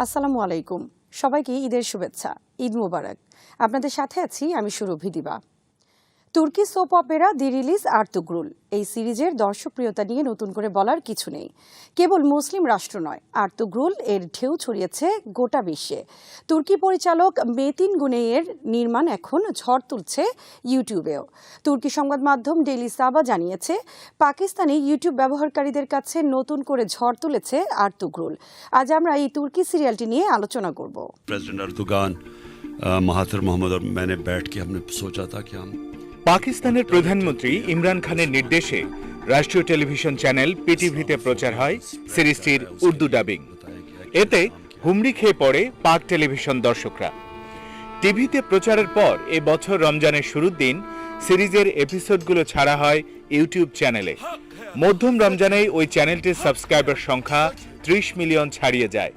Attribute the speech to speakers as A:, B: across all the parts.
A: আসসালামু আলাইকুম। সবাইকে ঈদের শুভেচ্ছা। ঈদ মুবারক। আপনাদের সাথে আছি আমি সুরভি দিবা। তুর্কি সোপ অপেরা দি রিলিজ আর্তুগ্রুল এই সিরিজের দর্শকপ্রিয়তা নিয়ে নতুন করে বলার কিছু নেই। কেবল মুসলিম রাষ্ট্র নয়, আর্তুগ্রুল এর ঢেউ ছড়িয়েছে গোটা বিশ্বে। তুর্কি পরিচালক মেতিন গুনেইয়ের নির্মাণ এখন ঝড় তুলছে ইউটিউবেও। তুর্কি সংবাদ মাধ্যম ডেইলি সাবা জানিয়েছে, পাকিস্তানে ইউটিউব ব্যবহারকারীদের কাছে নতুন করে ঝড় তুলেছে আর্তুগ্রুল। আজ আমরা এই তুর্কি সিরিয়ালটি নিয়ে আলোচনা করব।
B: प्रेसिडेंट अर्दोगान महातिर मोहम्मद और मैंने बैठ के हमने सोचा था कि हम
C: পাকিস্তানের প্রধানমন্ত্রী ইমরান খানের নির্দেশে রাষ্ট্রীয় টেলিভিশন চ্যানেল পিটিভিতে প্রচার হয় সিরিজটির উর্দু ডাবিং। এতে হুমড়ি খেয়ে পড়ে পাক টেলিভিশন দর্শকরা। টিভিতে প্রচারের পর এ বছর রমজানের শুরুর দিন সিরিজের এপিসোডগুলো ছাড়া হয় ইউটিউব চ্যানেলে। মধ্যম রমজানেই ওই চ্যানেলটির সাবস্ক্রাইবার সংখ্যা 30 মিলিয়ন ছাড়িয়ে যায়।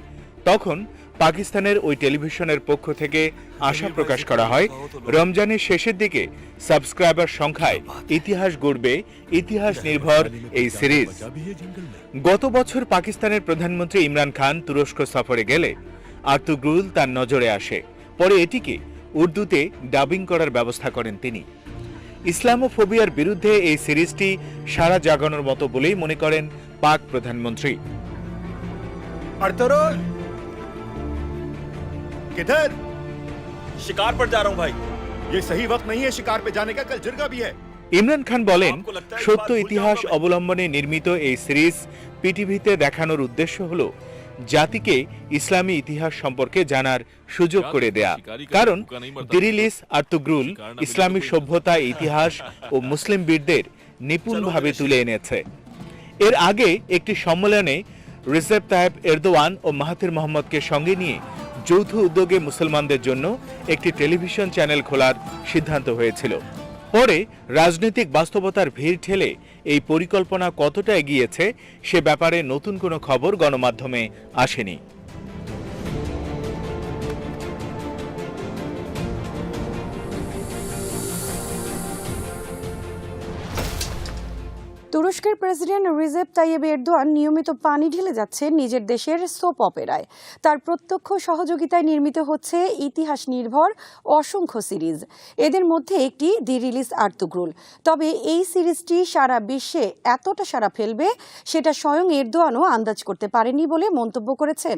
C: তখন পাকিস্তানের ওই টেলিভিশনের পক্ষ থেকে আশা প্রকাশ করা হয়, রমজানের শেষের দিকে সাবস্ক্রাইবার সংখ্যায় ইতিহাস গড়বে ইতিহাস নির্ভর এই সিরিজ। গত বছর পাকিস্তানের প্রধানমন্ত্রী ইমরান খান তুরস্ক সফরে গেলে আর্তুগ্রুল তার নজরে আসে। পরে এটিকে উর্দুতে ডাবিং করার ব্যবস্থা করেন তিনি। ইসলামোফোবিয়ার বিরুদ্ধে এই সিরিজটি সারা জাগানোর মতো বলেই মনে করেন পাক প্রধানমন্ত্রী।
D: किधर?
E: शिकार पर जा रहा हूं भाई।
D: ये सही वक्त नहीं है शिकार पे जाने का, कल जिरगा भी है।
C: ইমরান খান বলেন, সত্য ইতিহাস অবলম্বনে নির্মিত এই সিরিজ পিটিভিতে দেখানোর উদ্দেশ্য হল জাতিকে ইসলামী ইতিহাস সম্পর্কে জানার সুযোগ করে দেয়া। কারণ দি রিলিজ আর্তুগ্রুল ইসলামী সভ্যতা, ইতিহাস ও মুসলিম বীরদের নিপুণভাবে তুলে এনেছে। এর আগে একটি সম্মেলনে রিসেপ তাইয়েপ এরদোয়ান ও মাহাথির মোহাম্মদকে সঙ্গে নিয়ে যৌথ উদ্যোগে মুসলমানদের জন্য একটি টেলিভিশন চ্যানেল খোলার সিদ্ধান্ত হয়েছিল। পরে রাজনৈতিক বাস্তবতার ভিড় ঠেলে এই পরিকল্পনা কতটা এগিয়েছে সে ব্যাপারে নতুন কোনো খবর গণমাধ্যমে আসেনি।
A: তুরস্কের প্রেসিডেন্ট রিসেপ তাইয়েব এরদোয়ান নিয়মিত পানি ঢেলে যাচ্ছে নিজের দেশের সোপ অপেরায়। তার প্রত্যক্ষ সহযোগিতায় নির্মিত হচ্ছে ইতিহাস নির্ভর অসংখ্য সিরিজ। এদের মধ্যে একটি দি রিলিজ আর্তুগ্রুল। তবে এই সিরিজটি সারা বিশ্বে এতটা সাড়া ফেলবে সেটা স্বয়ং এরদোয়ানও আন্দাজ করতে পারেনি বলে মন্তব্য করেছেন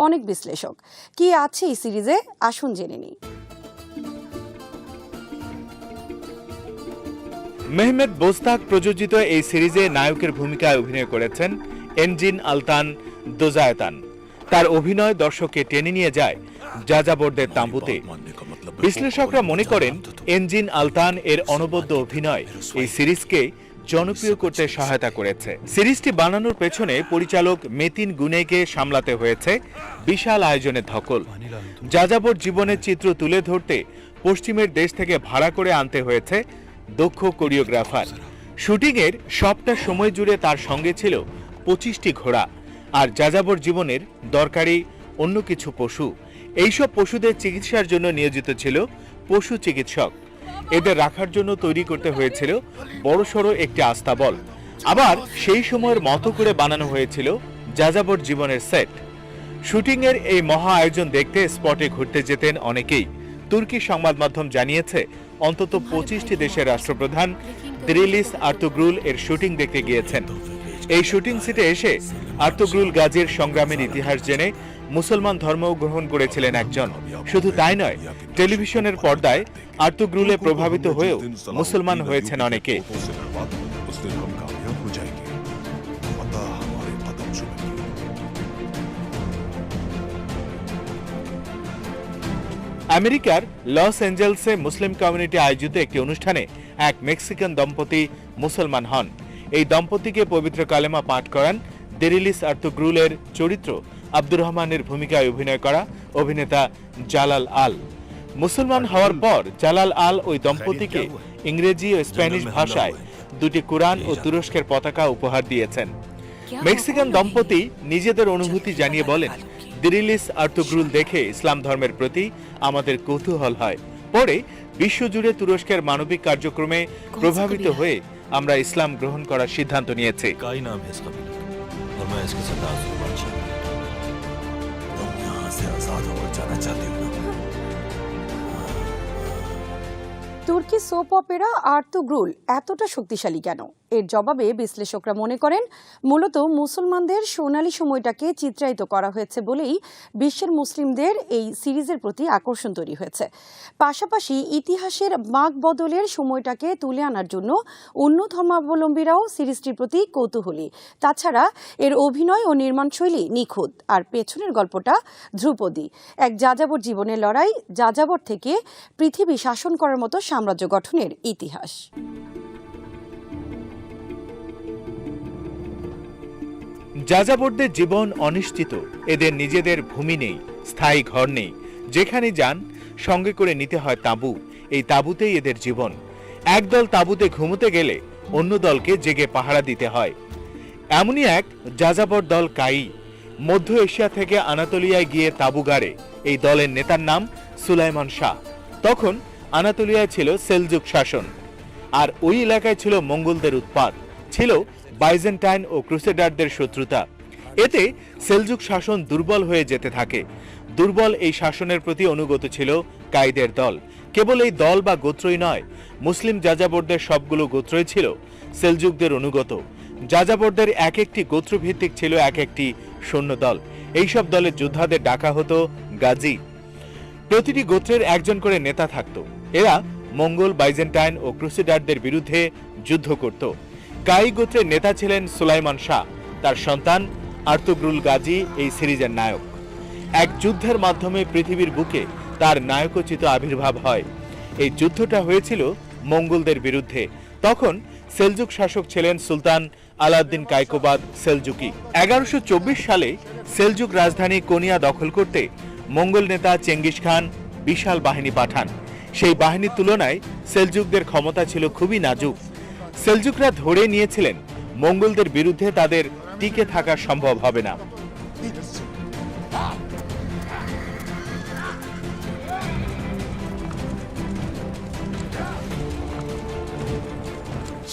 A: অনেক বিশ্লেষক। কি আছে এই সিরিজে, আসুন জেনে নিই।
C: মেহমেদ বোস্তাক প্রযোজিত এই সিরিজে নায়কের ভূমিকায় অভিনয় করেছেন এনজিন আলতান দোজায়তান। তার অভিনয় দর্শককে টেনে নিয়ে যায় যাযাবরদের তাঁবুতে। বিশ্লেষকরা মনে করেন এনজিন আলতান এর অনবদ্য অভিনয় এই সিরিজকে জনপ্রিয় করতে সহায়তা করেছে। সিরিজটি বানানোর পেছনে পরিচালক মেতিন গুনেইকে সামলাতে হয়েছে বিশাল আয়োজনের ধকল। যাযাবর জীবনের চিত্র তুলে ধরতে পশ্চিমের দেশ থেকে ভাড়া করে আনতে হয়েছে দক্ষ কোরিওগ্রাফার। শুটিংয়ের সবটা সময় জুড়ে তার সঙ্গে ছিল 25টি ঘোড়া আর যাযাবর জীবনের দরকারি অন্য কিছু পশু। এইসব পশুদের চিকিৎসার জন্য নিয়োজিত ছিল পশু চিকিৎসক। এদের রাখার জন্য তৈরি করতে হয়েছিল বড়সড় একটি আস্তাবল। আবার সেই সময়ের মতো করে বানানো হয়েছিল যাযাবর জীবনের সেট। শুটিংয়ের এই মহা আয়োজন দেখতে স্পটে ঘুরতে যেতেন অনেকেই। তুর্কি সংবাদ মাধ্যম জানিয়েছে, অন্তত 25টি দেশের রাষ্ট্রপ্রধান দি রিলিজ আর্তুগ্রুল এর শুটিং দেখতে গিয়েছেন। এই শুটিং সিটে এসে আর্তুগ্রুল গাজীর সংগ্রামের ইতিহাস জেনে মুসলমান ধর্ম গ্রহণ করেছিলেন একজন। শুধু তাই নয়, টেলিভিশনের পর্দায় আর্তুগ্রুলে প্রভাবিত হয়েও মুসলমান হয়েছেন অনেকে। আমেরিকার লস অ্যাঞ্জেলসে মুসলিম কমিউনিটি আয়োজিত একটি অনুষ্ঠানে এক মেক্সিকান দম্পতি মুসলমান হন। এই দম্পতিকে পবিত্র কালেমা পাঠ করান দি রিলিজ আর্তুগ্রুলের চরিত্র আব্দুর রহমানের ভূমিকায় অভিনয় করা অভিনেতা জালাল আল। মুসলমান হওয়ার পর জালাল আল ওই দম্পতিকে ইংরেজি ও স্প্যানিশ ভাষায় দুটি কুরআন ও তুরস্কের পতাকা উপহার দিয়েছেন। মেক্সিকান দম্পতি নিজেদের অনুভূতি জানিয়ে বলেন, দি রিলিজ আর্তুগ্রুল দেখে ইসলাম ধর্মের প্রতি আমাদের কৌতূহল হয়। পরে বিশ্বজুড়ে তুরস্কের মানবিক কার্যক্রমে প্রভাবিত হয়ে আমরা ইসলাম গ্রহণ করার সিদ্ধান্ত নিয়েছি।
F: आधा और जाना चाहती हूँ ना।
A: তুর্কি সোপ অপেরা আর্তুগ্রুল এতটা শক্তিশালী কেন? এর জবাবে বিশ্লেষকরা মনে করেন মূলত মুসলমানদের সোনালী সময়টাকে চিত্রায়িত করা হয়েছে বলেই বিশ্বের মুসলিমদের এই সিরিজের প্রতি আকর্ষণ তৈরি হয়েছে। পাশাপাশি ইতিহাসের মাগ বদলের সময়টাকে তুলে আনার জন্য অন্য ধর্মাবলম্বীরাও সিরিজটির প্রতি কৌতূহলী। তাছাড়া এর অভিনয় ও নির্মাণশৈলী নিখুঁত, আর পেছনের গল্পটা ধ্রুপদী। এক যাযাবর জীবনের লড়াই, যাযাবর থেকে পৃথিবী শাসন করার মতো সাম্রাজ্য গঠনের ইতিহাস।
C: যাযাবরদের জীবন অনিশ্চিত। এদের নিজেদের ভূমি নেই, স্থায়ী ঘর নেই। যেখানে যান সঙ্গে করে নিতে হয় তাঁবু। এই তাঁবুতেই এদের জীবন। একদল তাঁবুতে ঘুমোতে গেলে অন্য দলকে জেগে পাহারা দিতে হয়। এমনই এক যাযাবর দল কাই মধ্য এশিয়া থেকে আনাতোলিয়ায় গিয়ে তাঁবু গাড়ে। এই দলের নেতার নাম সুলাইমান শাহ। তখন আনাতোলিয়ায় ছিল সেলজুক শাসন, আর ওই এলাকায় ছিল মঙ্গলদের উৎপাত, ছিল বাইজেন্টাইন ও ক্রুসেডারদের শত্রুতা। এতে সেলজুক শাসন দুর্বল হয়ে যেতে থাকে। দুর্বল এই শাসনের প্রতি অনুগত ছিল কাইদের দল। কেবল এই দল বা গোত্রই নয়, মুসলিম যাযাবরদের সবগুলো গোত্রই ছিল সেলজুকদের অনুগত। যাযাবরদের এক একটি গোত্রভিত্তিক ছিল এক একটি সৈন্য দল। এইসব দলের যোদ্ধাদের ডাকা হতো গাজী। প্রতিটি গোত্রের একজন করে নেতা থাকত। এরা মঙ্গল, বাইজেন্টাইন ও ক্রুসেডারদের বিরুদ্ধে যুদ্ধ করত। কাই গোত্রের নেতা ছিলেন সুলাইমান শাহ। তার সন্তান আর্তুগ্রুল গাজী এই সিরিজের নায়ক। এক যুদ্ধের মাধ্যমে পৃথিবীর বুকে তার নায়কোচিত আবির্ভাব হয়। এই যুদ্ধটা হয়েছিল মঙ্গলদের বিরুদ্ধে। তখন সেলজুক শাসক ছিলেন সুলতান আলাউদ্দিন কায়কোবাদ সেলজুকি। 1124 সালে সেলজুক রাজধানী কোনিয়া দখল করতে মঙ্গল নেতা চেঙ্গিস খান বিশাল বাহিনী পাঠান। সেই বাহিনীর তুলনায় সেলজুকদের ক্ষমতা ছিল খুবই নাজুক। সেলজুকরা ধরে নিয়েছিলেন মঙ্গলদের বিরুদ্ধে তাদের টিকে থাকা সম্ভব হবে না।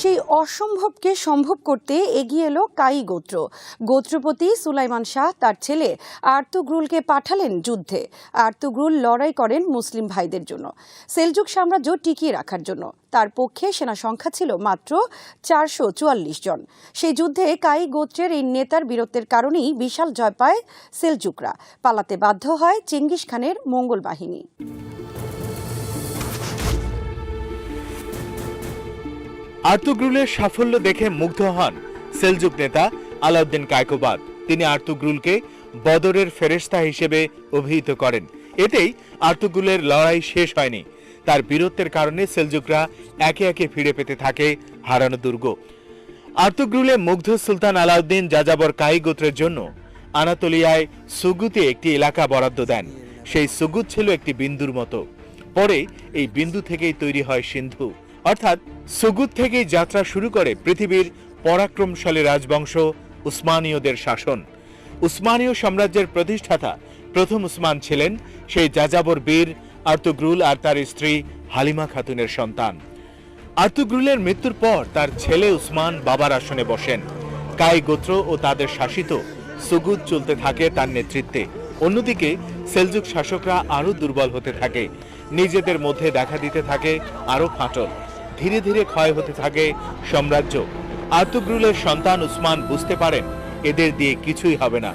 A: সেই অসম্ভবকে সম্ভব করতে এগিয়ে এলো কাই গোত্র। গোত্রপতি সুলাইমান শাহ তার ছেলে আর্তুগ্রুলকে পাঠালেন যুদ্ধে। আর্তুগ্রুল লড়াই করেন মুসলিম ভাইদের জন্য, সেলজুক সাম্রাজ্য টিকিয়ে রাখার জন্য। তার পক্ষে সেনা সংখ্যা ছিল মাত্র 444 জন। সেই যুদ্ধে কাই গোত্রের এই নেতার বীরত্বের কারণেই বিশাল জয় পায় সেলজুকরা। পালাতে বাধ্য হয় চেঙ্গিস খানের মঙ্গল বাহিনী।
C: আর্তুগ্রুলের সাফল্য দেখে মুগ্ধ হন সেলজুক নেতা আলাউদ্দিন কায়কোবাদ। তিনি আর্তুগ্রুলকে বদরের ফেরেশতা হিসেবে অভিহিত করেন। এতেই আর্তুগ্রুলের লড়াই শেষ হয়নি। তার বীরত্বের কারণে সেলজুকরা একে একে ফিরে পেতে থাকে হারানো দুর্গ। আর্তুগ্রুলে মুগ্ধ সুলতান আলাউদ্দিন যাযাবর কাই গোত্রের জন্য আনাতোলিয়ায় সুগুতে একটি এলাকা বরাদ্দ দেন। সেই সুগুত ছিল একটি বিন্দুর মতো। পরে এই বিন্দু থেকেই তৈরি হয় সিন্ধু। অর্থাৎ সুগুত থেকেই যাত্রা শুরু করে পৃথিবীর পরাক্রমশালী রাজবংশ উসমানীয়দের শাসন। উসমানীয় সাম্রাজ্যের প্রতিষ্ঠাতা প্রথম উসমান ছিলেন সেই যাযাবর বীর আর্তুগ্রুল আর তার স্ত্রী হালিমা খাতুনের সন্তান। আর্তুগ্রুলের মৃত্যুর পর তার ছেলে উসমান বাবার আসনে বসেন। কাই গোত্র ও তাদের শাসিত সুগুত চলতে থাকে তার নেতৃত্বে। অন্যদিকে সেলজুক শাসকরা আরো দুর্বল হতে থাকে। নিজেদের মধ্যে দেখা দিতে থাকে আরো ফাটল। ধীরে ধীরে ক্ষয় হতে থাকে সাম্রাজ্য। আর্তুগ্রুলের সন্তান উসমান বুঝতে পারেন এদের দিয়ে কিছুই হবে না।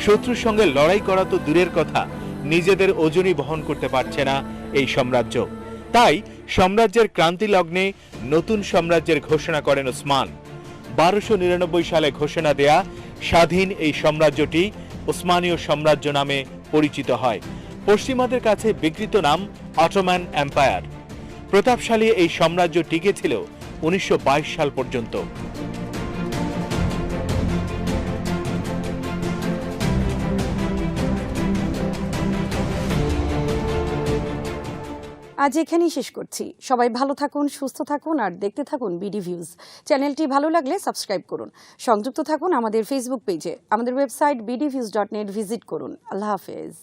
C: শত্রুর সঙ্গে লড়াই করা তো দূরের কথা, নিজেদের ওজনই বহন করতে পারছে না এই সাম্রাজ্য। তাই সাম্রাজ্যের ক্রান্তি লগ্নে নতুন সাম্রাজ্যের ঘোষণা করেন উসমান। 1299 সালে ঘোষণা দেয়া স্বাধীন এই সাম্রাজ্যটি উসমানীয় সাম্রাজ্য নামে পরিচিত হয়। পশ্চিমাদের কাছে বিকৃত নাম অটোমান এম্পায়ার। প্রতাপশালী এই সাম্রাজ্য টিকে ছিল 1922 সাল পর্যন্ত।
A: আজ এখানেই শেষ করছি। সবাই ভালো থাকুন, সুস্থ থাকুন আর দেখতে থাকুন বিডি ভিউজ। চ্যানেলটি ভালো লাগলে সাবস্ক্রাইব করুন। সংযুক্ত থাকুন আমাদের ফেসবুক পেজে। আমাদের ওয়েবসাইট bdviews.net ভিজিট করুন। আল্লাহ হাফেজ।